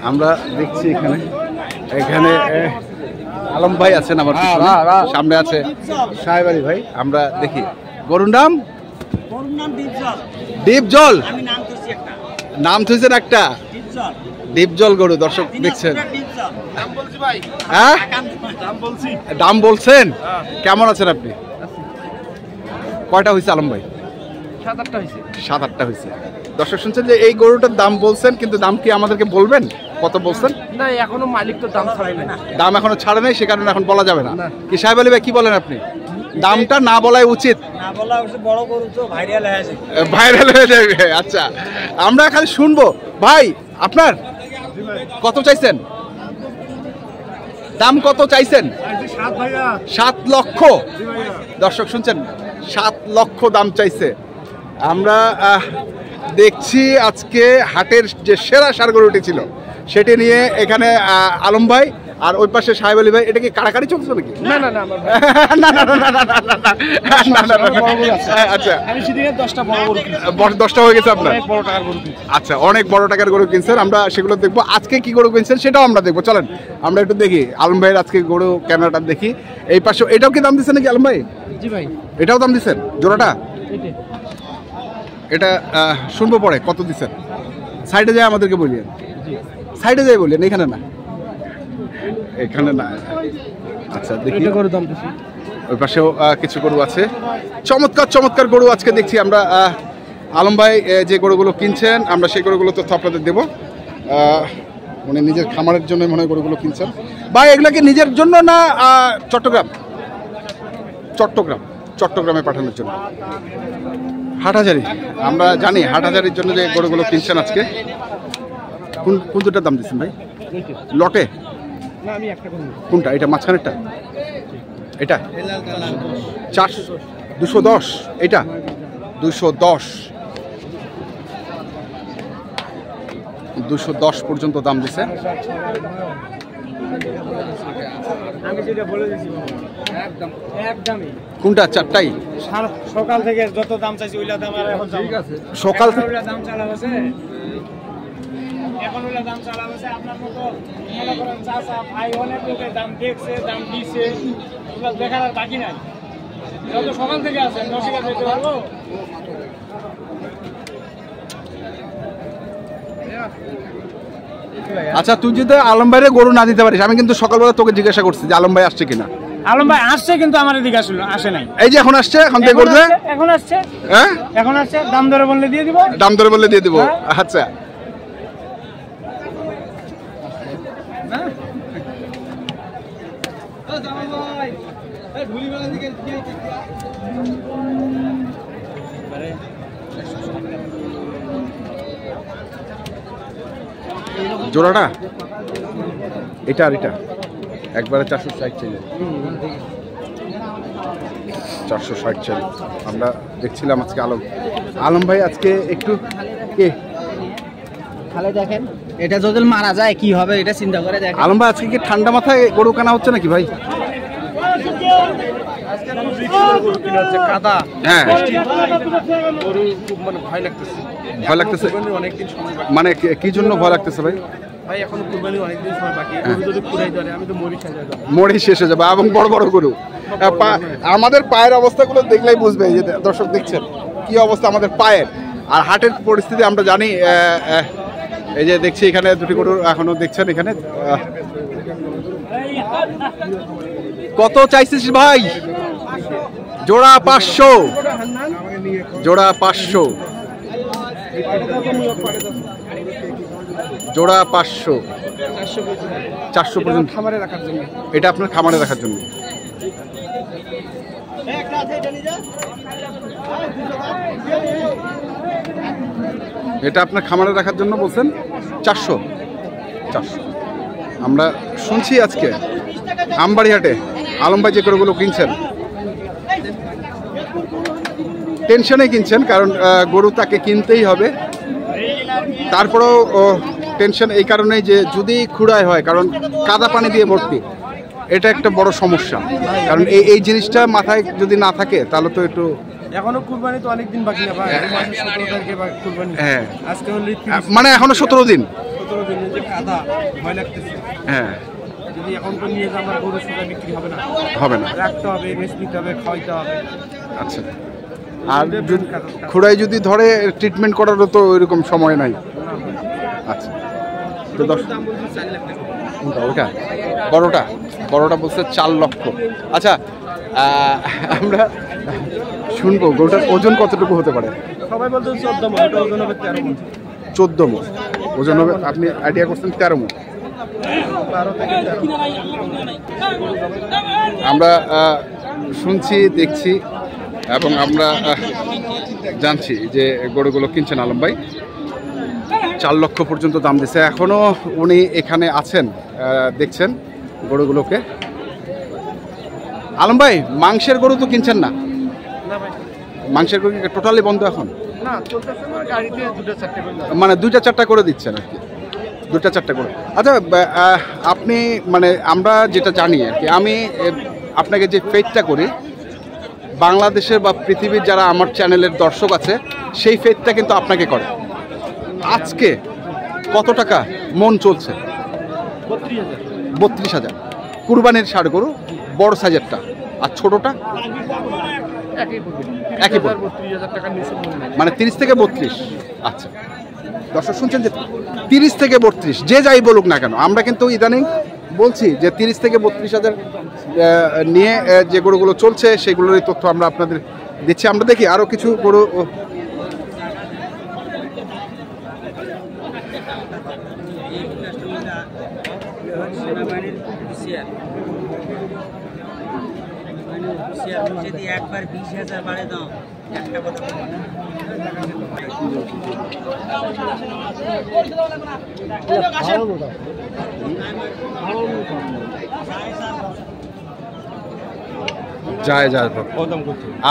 আমরা দেখছি এখানে এখানে আলম ভাই আছেন আমার সামনে আছে সাহেব আলী ভাই। আমরা দেখি গরুর নাম ডিপজল, নাম থুইছেন একটা ডিপজল গরু। দর্শক দেখছেন, হ্যাঁ দাম বলছেন। কেমন আছেন আপনি? কয়টা হয়েছে আলম ভাই? 7-8টা হয়েছে। দর্শক শুনছেন যে এই গরুটার দাম বলছেন, কিন্তু দাম কি আমাদেরকে বলবেন কত বলছেন? না, এখনো মালিক তো দাম ছাড়ে না, দাম এখনো ছাড়ে নাই, সে কারণে এখন বলা যাবে না। কি সাহেব আলী ভাই কি বলেন আপনি? দামটা না বলাই উচিত, না বলা উচিত, বড় গরু তো ভাইরাল হয়ে যাবে, ভাইরাল হয়ে যাবে। আচ্ছা, আমরা খালি শুনবো। ভাই আপনার কত চাইছেন? দাম কত চাইছেন? 7 লক্ষ। দর্শক শুনছেন, 7 লক্ষ দাম চাইছে। আমরা দেখছি আজকে হাটের যে সেরা ষাঁড় গরুটি ছিল সেটি নিয়ে এখানে আলম ভাই আর ওই পাশে সাহেব আলী ভাই। এটা কি কাড়াকাড়ি চলছে নাকি? না না না আচ্ছা, আমি সেদিকে 10টা বড় গরু কিনছি। 10টা হয়ে গেছে আপনার? অনেক বড় টাকার গরু কিনছি। আচ্ছা, অনেক বড় টাকার গরু কিনছেন। আমরা সেগুলো দেখবো। আজকে কি গরু কিনছেন সেটাও আমরা দেখবো। চলেন আমরা একটু দেখি আলম ভাইয়ের আজকে গরু কেনাটা দেখি। এই পাশে এটাও কি দাম দিচ্ছেন নাকি আলম ভাই? জি ভাই, এটাও দাম দিচ্ছেন জোড়াটা? এটা শুনবো পরে কত দিচ্ছেন। সাইডে যায় আমাদেরকে বলিয়েন, সাইডে যাই বলিয়েন, এখানে না, এখানে না। আচ্ছা দেখি গরুর দাম বেশি। ওই পাশেও কিছু গরু আছে, চমৎকার চমৎকার গরু আজকে দেখছি আমরা। আলম ভাই যে গরুগুলো কিনছেন আমরা সেই গরুগুলো তথ্য আপনাদের দেবো। উনি নিজের খামারের জন্য মনে হয় গরুগুলো কিনছেন। ভাই এগুলো কি নিজের জন্য না চট্টগ্রাম? চট্টগ্রামে পাঠানোর জন্য। হাটহাজারি, আমরা জানি হাটহাজারির জন্য যে গরুগুলো কিনছেন আজকে। কোন দুটার দাম দিচ্ছেন ভাই? লটে কোনটা? এটা মাঝখানেরটা? এটা 210। এটা 210 পর্যন্ত দাম দিছে। কোনটা? 4টাই সকাল থেকে যত দাম চাইছি ওইলা দাম আর এখন ঠিক আছে। সকাল থেকে দাম চালাচ্ছে, এখন ওইলা দাম চালাচ্ছে। আপনার মতো মনে করেন চাচা ভাই অনেক লোকের দাম দেখছে, দাম দিছে, ওগুলো দেখার আর বাকি নাই। যত সকাল থেকে আছে নসিকা যেতে পারবো। আচ্ছা, তুই যদি আলম ভাইয়ের গরু না দিতে পারিস, আমি কিন্তু সকালবেলা তোকে জিজ্ঞাসা করছি যে আলম ভাই আসছে কিনা। আলম ভাই আসছে, কিন্তু আমার এদিকে আসে নাই। এই যে এখন আসছে, এখন থেকে করবে। এখন আসছে, হ্যাঁ এখন আসছে। দাম ধরে বললে দিয়ে দিব, দাম ধরে বললে দিয়ে দিব। আচ্ছা, জোড়াটা এটা আর এটা একবারে 460 চাই, 460 চাই। আমরা দেখছিলাম আজকে আলম ভাই আজকে একটু কে খালে দেখেন, এটা যদি মারা যায় কি হবে এটা চিন্তা করে দেখেন। আলম ভাই আজকে কি ঠান্ডা মাথায় গরু কেনা হচ্ছে নাকি ভাই? হ্যাঁ, ভয় লাগতেছে। মানে কি জন্য ভয় লাগতেছে ভাই? মরি শেষ হয়ে যাবে এবং বড় বড় গরু। আমাদের পায়ের অবস্থাগুলো দেখলেই বুঝবে, যে দর্শক দেখছেন কি অবস্থা আমাদের পায়ের। আর হাটের পরিস্থিতি আমরা জানি। এই যে দেখছি এখানে দুটি গরু এখনো দেখছেন। এখানে কত চাইছিস ভাই? জোড়া 500, জোড়া 500, জোড়া 500, 400 পর্যন্ত খামারে রাখার জন্য। এটা আপনার খামারে রাখার জন্য। এটা আপনার খামারে রাখার জন্য বলছেন 400। আমরা শুনছি আজকে আমবাড়িহাটে আলম ভাই যে গরুগুলো কিনছেন টেনশনে কিনছেন, কারণ গরু তাকে কিনতেই হবে। তারপরেও টেনশন এই কারণেই যে যদি খুঁড়াই হয়, কারণ কাদা পানি দিয়ে ভর্তি, এটা একটা বড় সমস্যা। কারণ এই জিনিসটা মাথায় যদি না থাকে তাহলে তো একটু। এখনো কুরবানি তো অনেক দিন বাকি না ভাই, মাসের 17 তারিখে কুরবানি। হ্যাঁ, আজকে হলো মানে এখনো 17 দিন। বড় জন্য যে কাদা ভয় লাগতেছে। হ্যাঁ, যদি এখন তো নিয়ে যে আমার গরু সোজা বিক্রি হবে না, হবে না। রাখতে হবে, রেস্ট নিতে হবে, খাওয়াইতে হবে। আচ্ছা, আর যদি খুঁড়াই যদি ধরে ট্রিটমেন্ট করারও তো ওইরকম সময় নাই। আচ্ছা, তো দাম বলছি 4 লাখ টাকা। ওটা বড়টা বড়টা বলছে 4 লক্ষ। আচ্ছা, আমরা শুনবো গরুটার ওজন কতটুকু হতে পারে? সবাই বলতে 14 মণ, ওটা ওজন হবে 13 মণ। 14 মণ ওজন হবে, আপনি আইডিয়া করছেন 13 মণ। 12 থেকে 13। আমরা শুনছি, দেখছি এবং আমরা জানছি যে গরুগুলো কিনছেন আলম ভাই 4 লক্ষ পর্যন্ত দাম দিচ্ছে। এখনো উনি এখানে আছেন, দেখছেন গরুগুলোকে। আলম ভাই, মাংসের গরু তো কিনছেন না? না ভাই, মাংসের গরু টোটালি বন্ধ এখন? না, চলতেছে না, গাড়িতে 2-4টা করে যাবে। মানে 2-4টা করে দিচ্ছেন আর কি, 2-4টা করে। আচ্ছা, আপনি মানে আমরা যেটা জানি আর কি, আমি আপনাকে যে ফেথটা করি, বাংলাদেশের বা পৃথিবীর যারা আমার চ্যানেলের দর্শক আছে সেই ফেথটা কিন্তু আপনাকে করে। আজকে কত টাকা মন চলছে? 32,000 কুরবানির ষাঁড় গরু, বড় সাইজেরটা, আর ছোটটা একই পড়বে, 32,000 টাকার নিচে মনে নাই। মানে 30 থেকে 32। আচ্ছা, দর্শক শুনছেন যে 30 থেকে 32, যে যাই বলুক না কেন, আমরা কিন্তু ইদানিং বলছি যে 30 থেকে 32,000 নিয়ে যে গরুগুলো চলছে সেগুলোরই তথ্য আমরা আপনাদের দিচ্ছি। আমরা দেখি আরও কিছু গরু। যদি একবার 20,000 বাড়ে দাও, একটা কথা যায় যায়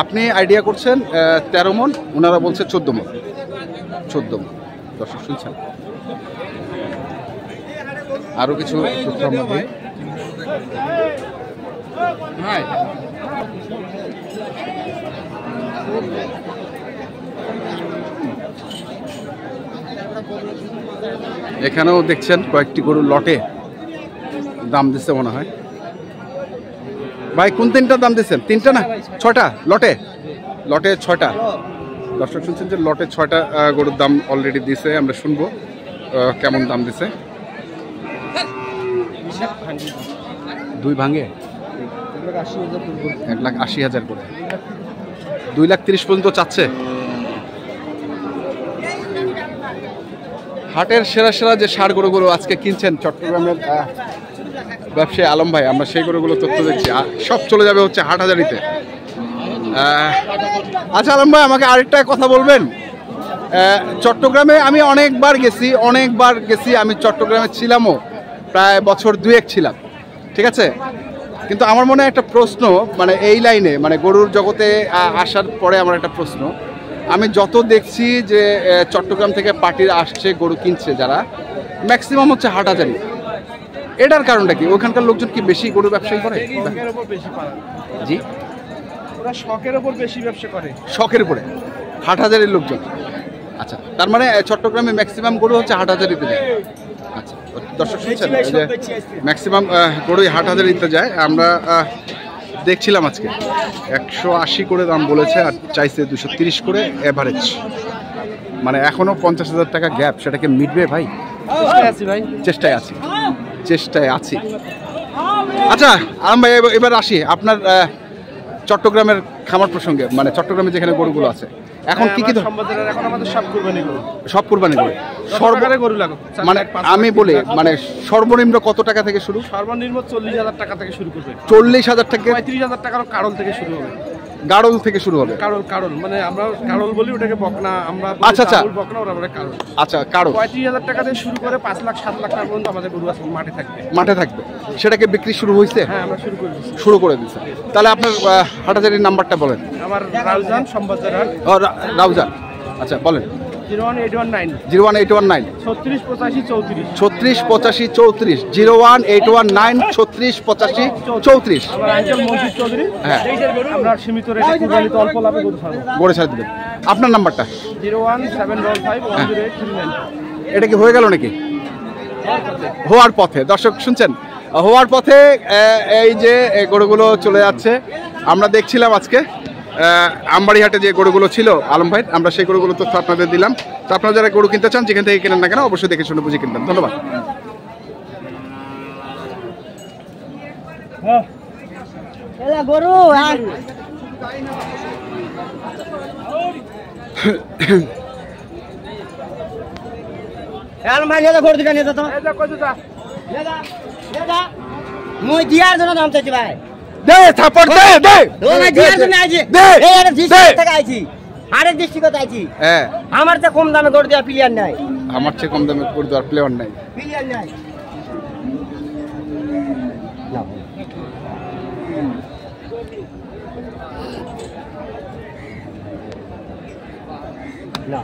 আপনি আইডিয়া করছেন 13 মণ, ওনারা বলছে 14 মণ। 14 মণ, দর্শক শুনছেন। আরো কিছু তথ্য আমরা দিই। এখানেও দেখছেন কয়েকটি গরু লটে দাম দিচ্ছে মনে হয়। ভাই, কোন 3টা দাম দিচ্ছেন? 3টা না 6টা? লটে 6টা। দর্শক শুনছেন যে লটে 6টা গরুর দাম অলরেডি দিছে। আমরা শুনবো কেমন দাম দিছে। 2 ভাঙে 1,80,000 করে, 2,30,000 পর্যন্ত চাচ্ছে। হাটের সেরা সেরা যে ষাঁড় গরুগুলো আজকে কিনছেন চট্টগ্রামের ব্যবসায়ী আলম ভাই, আমরা সেই গরুগুলো তথ্য দেখছি। সব চলে যাবে হচ্ছে হাটহাজারিতে। আচ্ছা আলম ভাই, আমাকে আরেকটা কথা বলবেন। চট্টগ্রামে আমি অনেকবার গেছি। আমি চট্টগ্রামে ছিলামও, প্রায় বছর 2-1 ছিলাম, ঠিক আছে। কিন্তু আমার মনে একটা প্রশ্ন, মানে এই লাইনে, মানে গরুর জগতে আসার পরে আমার একটা প্রশ্ন, আমি যত দেখছি যে চট্টগ্রাম থেকে পার্টিরা আসছে, গরু কিনছে যারা, ম্যাক্সিমাম হচ্ছে হাটহাজারি। এটার কারণটা কি? ওখানকার লোকজন কি বেশি গরু ব্যবসায়ী করে? শখের উপর বেশি পারে। জি, ওরা শখের উপর বেশি ব্যবসা করে। শখের উপরে হাটহাজারির লোকজন। আচ্ছা, তার মানে চট্টগ্রামে ম্যাক্সিমাম গরু হচ্ছে হাটহাজারিতে যায়। আচ্ছা, দর্শক শুনছেন যে ম্যাক্সিমাম গরুই হাটহাজারিতে যায়। আমরা দেখছিলাম আজকে 180 করে দাম বলেছে, আর চাইছে 230 করে এভারেজ। মানে এখনো 50,000 টাকা গ্যাপ, সেটাকে মিটবে ভাই? চেষ্টায় আছি। আচ্ছা আলম ভাই, এবার আসি আপনার চট্টগ্রামের খামার প্রসঙ্গে। মানে চট্টগ্রামে যেখানে গরুগুলো আছে এখন কি কি? এখন আমাদের সব কুরবানি গরু, সব কুরবানি গরু। সরকারের গরু লাগুক। মানে আমি বলি, মানে সর্বনিম্ন কত টাকা থেকে শুরু? সর্বনিম্ন 40,000 টাকা থেকে শুরু করবে। 40,000 টাকা? 35,000 টাকার কারণ থেকে শুরু হবে। গাড়ল থেকে শুরু হবে? কারণ মানে আমরা কারণ বলি, ওটাকে বকনা আমরা। আচ্ছা, বকনা, ওরা বলে কারণ। আচ্ছা, কারণ 35,000 টাকা থেকে শুরু করে 5 লাখ 7 লাখ টাকা পর্যন্ত আমাদের গরু আছে, মাঠে থাকবে। সেটাকে বিক্রি শুরু হয়েছে? হ্যাঁ, আমরা শুরু করে দিচ্ছি। তাহলে আপনার হাটহাজারির নাম্বারটা বলেন। আমার রাউজান সম্বাদদার। রাউজান, আচ্ছা বলেন। 01819 01819 36 85 34 36 85 34 01819 36 85 34। আমার আঙ্কেল মনসুর চৌধুরী। হ্যাঁ, আমরা সীমিত রেটে কুরবানিতে অল্প লাভে গরু ছাড়বো। গড়ে ছাড় দিবেন। আপনার নাম্বারটা? 01755 108 39। এটা কি হয়ে গেল নাকি? হওয়ার পথে। দর্শক শুনছেন, হওয়ার পথে এই যে গরুগুলো চলে যাচ্ছে। আমরা দেখছিলাম আজকে আমবাড়িহাটে যে গরুগুলো ছিল আলম ভাই, আমরা সেই গরুগুলো তথ্য আপনাদের দিলাম। তো আপনারা যারা গরু কিনতে চান, যেখান থেকে কেনেন না কেন, অবশ্যই দেখে শুনে বুঝে কিনবেন। ধন্যবাদ। গরু গরু দুটা নিয়ে যেত মুই দিয়ার জন্য দাম চাইছি ভাই। দে থাপড় দে দে দিয়ার জন্য আইছি, আইছি আরেক ডিস্ট্রিক্টে আইছি। হ্যাঁ, আমার তো কম দামে গরু দেওয়া প্লেয়ার নাই, আমার চেয়ে কম দামে গরু দেওয়ার প্লেয়ার নাই। প্লেয়ার নাই। না